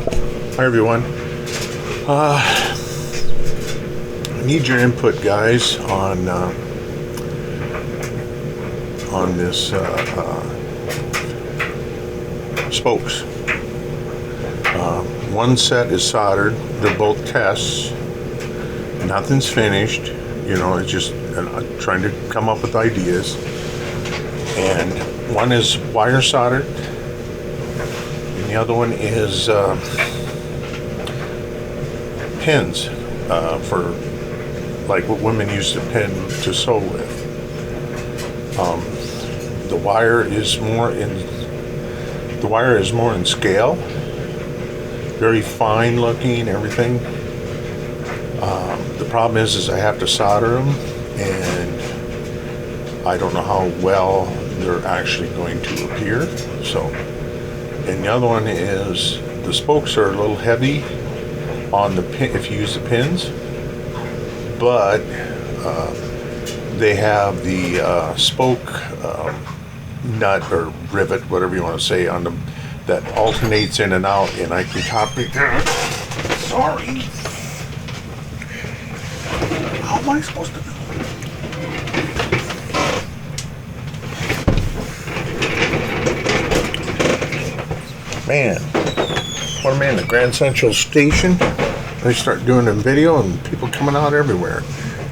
Hi everyone. I need your input, guys, on this spokes. One set is soldered. They're both tests. Nothing's finished. You know, it's just trying to come up with ideas. And one is wire soldered, and the other one is pins for like what women use to pin to sew with. The wire is more in scale, very fine looking, everything. The problem is I have to solder them, and I don't know how well they're actually going to appear. So, and the other one is the spokes are a little heavy on the pin if you use the pins, but they have the spoke nut or rivet, whatever you want to say, on them that alternates in and out, and I can copy that. Sorry. How am I supposed to know? Man, when I'm in the Grand Central Station, I start doing a video and people coming out everywhere.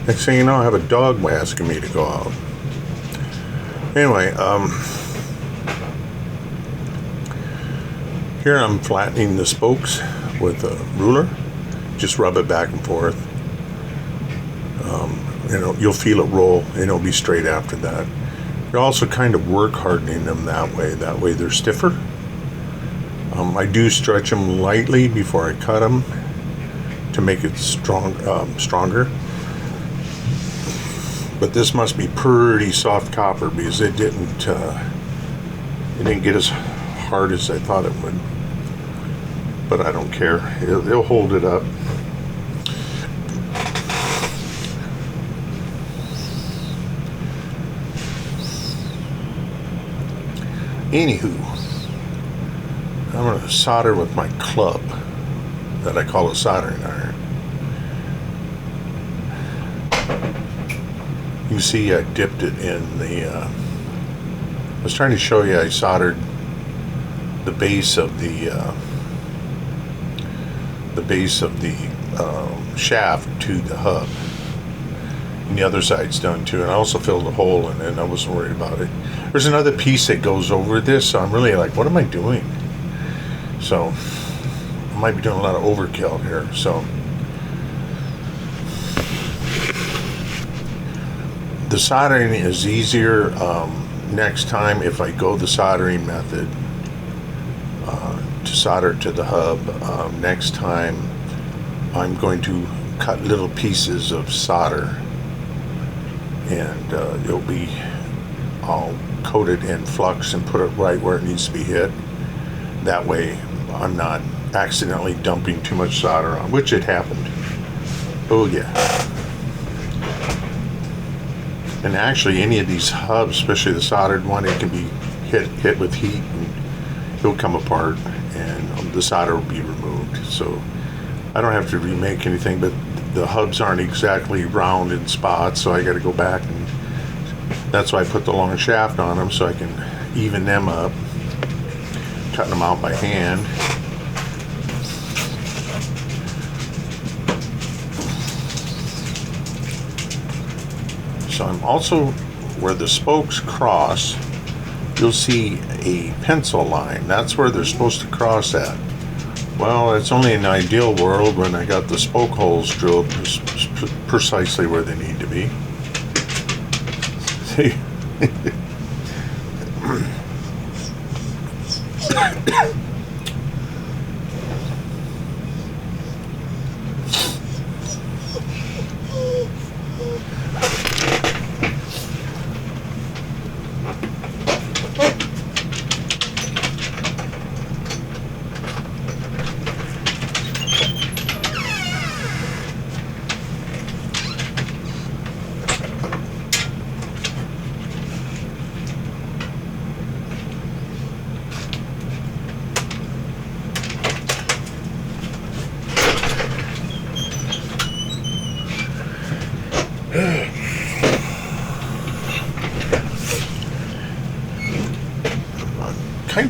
Next thing you know, I have a dog asking me to go out. Anyway, here I'm flattening the spokes with a ruler. Just rub it back and forth. You know, you'll feel it roll, and it'll be straight after that. You're also kind of work hardening them that way. That way they're stiffer. I do stretch them lightly before I cut them to make it stronger. But this must be pretty soft copper because it didn't get as hard as I thought it would. But I don't care. It'll hold it up. Anywho, I'm going to solder with my club that I call a soldering iron. You see I dipped it in the, I was trying to show you I soldered the base of the shaft to the hub. And the other side's done too, and I also filled a hole in it, and I wasn't worried about it. There's another piece that goes over this, so I'm really like, what am I doing? So I might be doing a lot of overkill here. So the soldering is easier next time if I go the soldering method to solder to the hub. Next time I'm going to cut little pieces of solder, and it'll be all coated in flux and put it right where it needs to be hit. That way I'm not accidentally dumping too much solder on, which it happened. Oh yeah. And actually any of these hubs, especially the soldered one, it can be hit with heat and it'll come apart, and the solder will be removed. So I don't have to remake anything, but the hubs aren't exactly round in spots, so I got to go back, and that's why I put the long shaft on them, so I can even them up, cutting them out by hand. So I'm also, where the spokes cross, you'll see a pencil line. That's where they're supposed to cross at. Well, it's only an ideal world when I got the spoke holes drilled precisely where they need to be. See?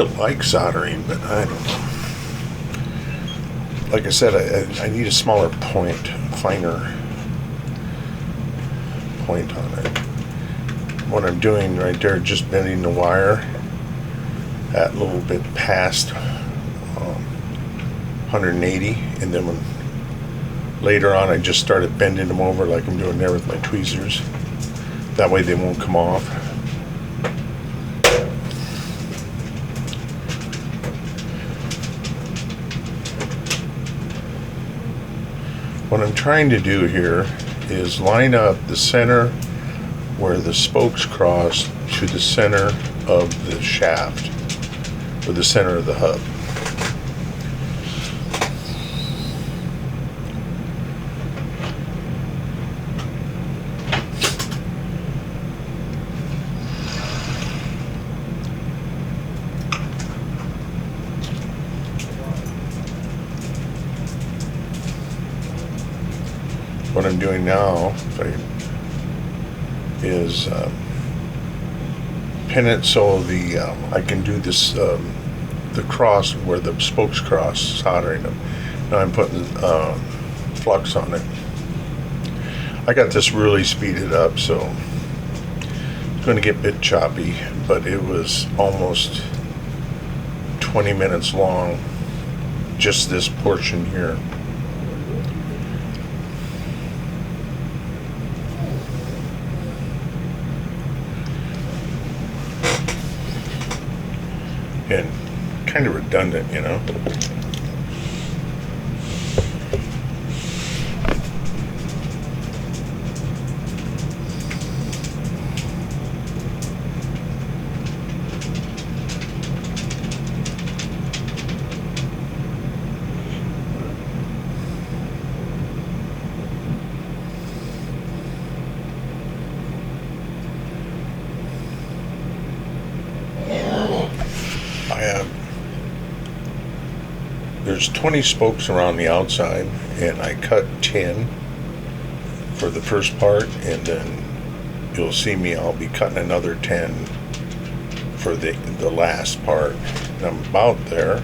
of like soldering, but I don't know. Like I said, I need a smaller point, finer point on it. What I'm doing right there, just bending the wire at a little bit past 180, and then when later on I just started bending them over like I'm doing there with my tweezers. That way they won't come off. What I'm trying to do here is line up the center where the spokes cross to the center of the shaft, or the center of the hub. What I'm doing now is pin it so I can do this the cross where the spokes cross, soldering them. Now I'm putting flux on it. I got this really speeded up, so it's going to get a bit choppy, but it was almost 20 minutes long, just this portion here. And kind of redundant, you know. There's 20 spokes around the outside, and I cut 10 for the first part, and then you'll see me, I'll be cutting another 10 for the last part. And I'm about there.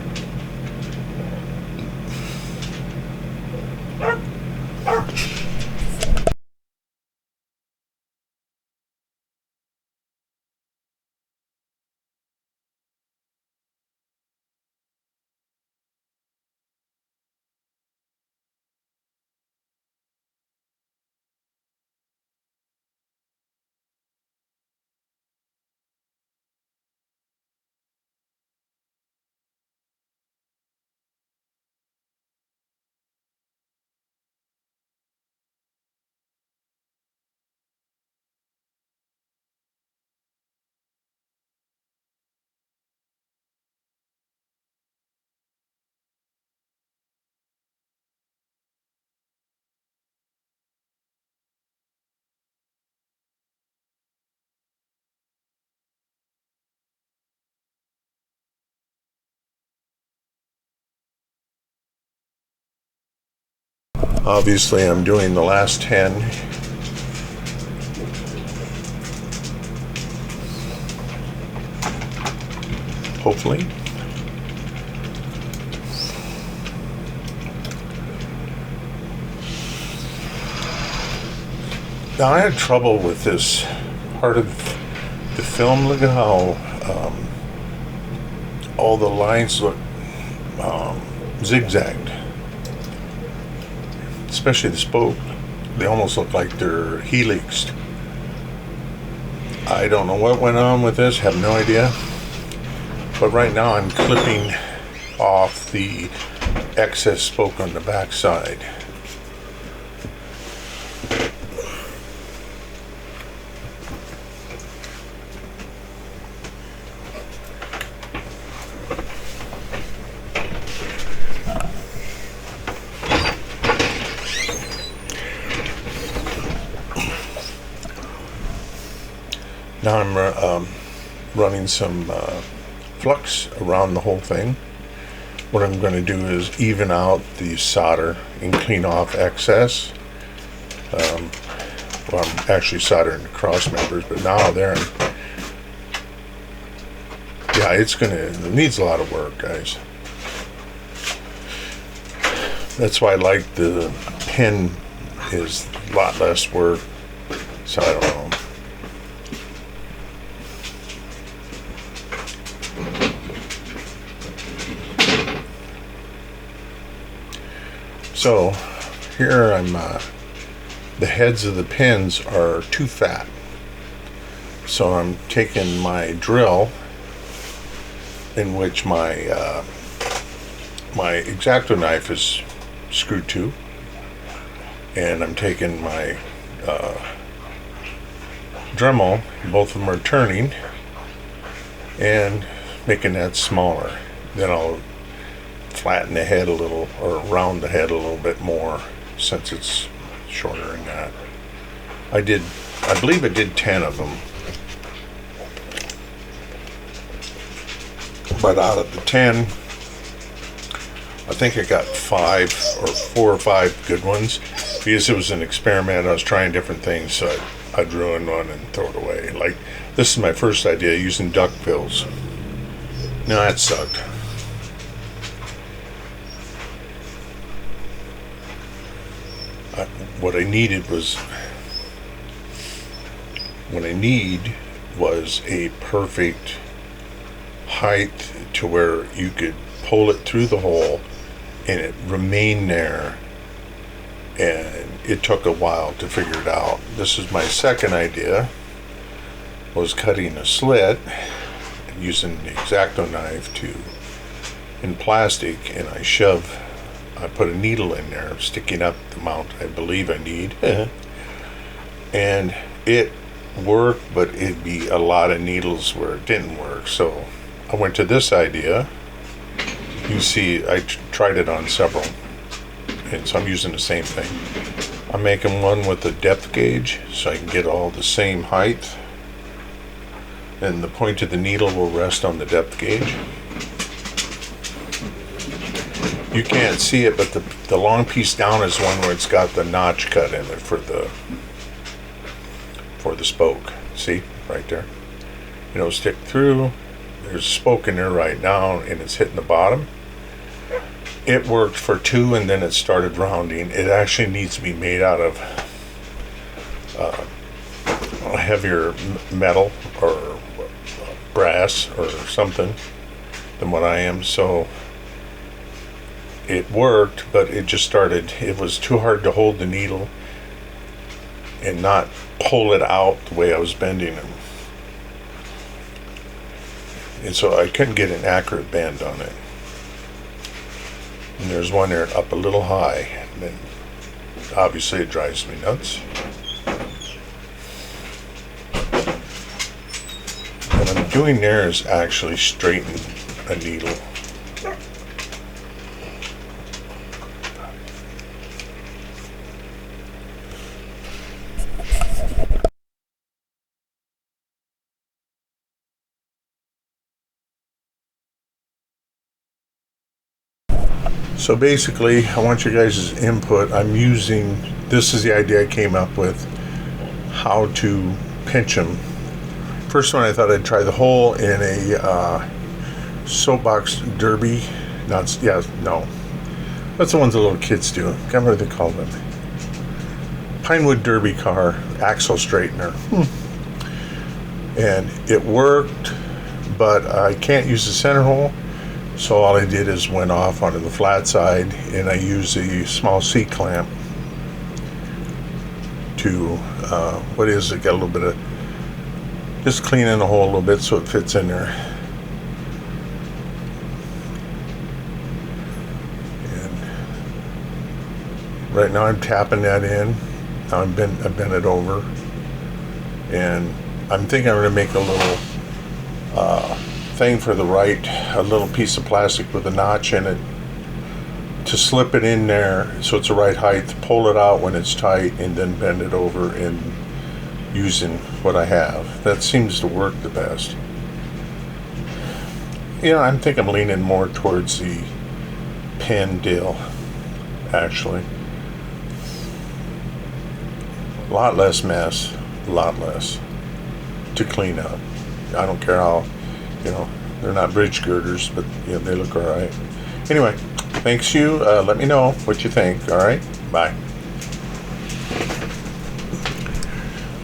Obviously, I'm doing the last 10. Hopefully. Now, I had trouble with this part of the film. Look at how all the lines look zigzagged. Especially the spoke, they almost look like they're helixed. I don't know what went on with this, have no idea. But right now I'm clipping off the excess spoke on the back side. Now I'm running some flux around the whole thing. What I'm going to do is even out the solder and clean off excess. Well, I'm actually soldering the cross members, but now there, yeah, yeah, it needs a lot of work, guys. That's why I like the pen is a lot less work. So I don't know. So here the heads of the pins are too fat. So I'm taking my drill, in which my X-Acto knife is screwed to, and I'm taking my Dremel, both of them are turning, and making that smaller. Then I'll flatten the head a little, or round the head a little bit more, since it's shorter than that. I believe I did 10 of them. But out of the 10, I think I got 4 or 5 good ones. Because it was an experiment, I was trying different things, so I'd ruin one and throw it away. Like, this is my first idea, using duck pills. No, that sucked. What I need was a perfect height to where you could pull it through the hole and it remained there, and it took a while to figure it out. This is my second idea, was cutting a slit using the X-Acto knife in plastic, and I put a needle in there, sticking up the amount I believe I need. And it worked, but it'd be a lot of needles where it didn't work. So I went to this idea. You see, I tried it on several, and so I'm using the same thing. I'm making one with a depth gauge, so I can get all the same height. And the point of the needle will rest on the depth gauge. You can't see it, but the long piece down is one where it's got the notch cut in it for the spoke. See, right there. Stick through. There's a spoke in there right now, and it's hitting the bottom. It worked for 2, and then it started rounding. It actually needs to be made out of heavier metal or brass or something than what I am. So it worked, but it was too hard to hold the needle and not pull it out the way I was bending them. And so I couldn't get an accurate bend on it. And there's one there up a little high, and then obviously it drives me nuts. What I'm doing there is actually straighten a needle. So basically, I want you guys' input. This is the idea I came up with, how to pinch them. First one, I thought I'd try the hole in a soapbox derby. That's the ones the little kids do. I can't remember what they call them. Pinewood derby car, axle straightener. And it worked, but I can't use the center hole. So all I did is went off onto the flat side, and I used a small C-clamp to, got a little bit of, just cleaning the hole a little bit so it fits in there. And right now I'm tapping that in. Now I bent it over. And I'm thinking I'm going to make a little thing for the right, a little piece of plastic with a notch in it to slip it in there so it's the right height, pull it out when it's tight, and then bend it over and using what I have. That seems to work the best. I think I'm leaning more towards the pen deal, actually. A lot less mess, a lot less to clean up. I don't care how, They're not bridge girders, but yeah, they look all right. Anyway, thanks you. Let me know what you think. All right, bye.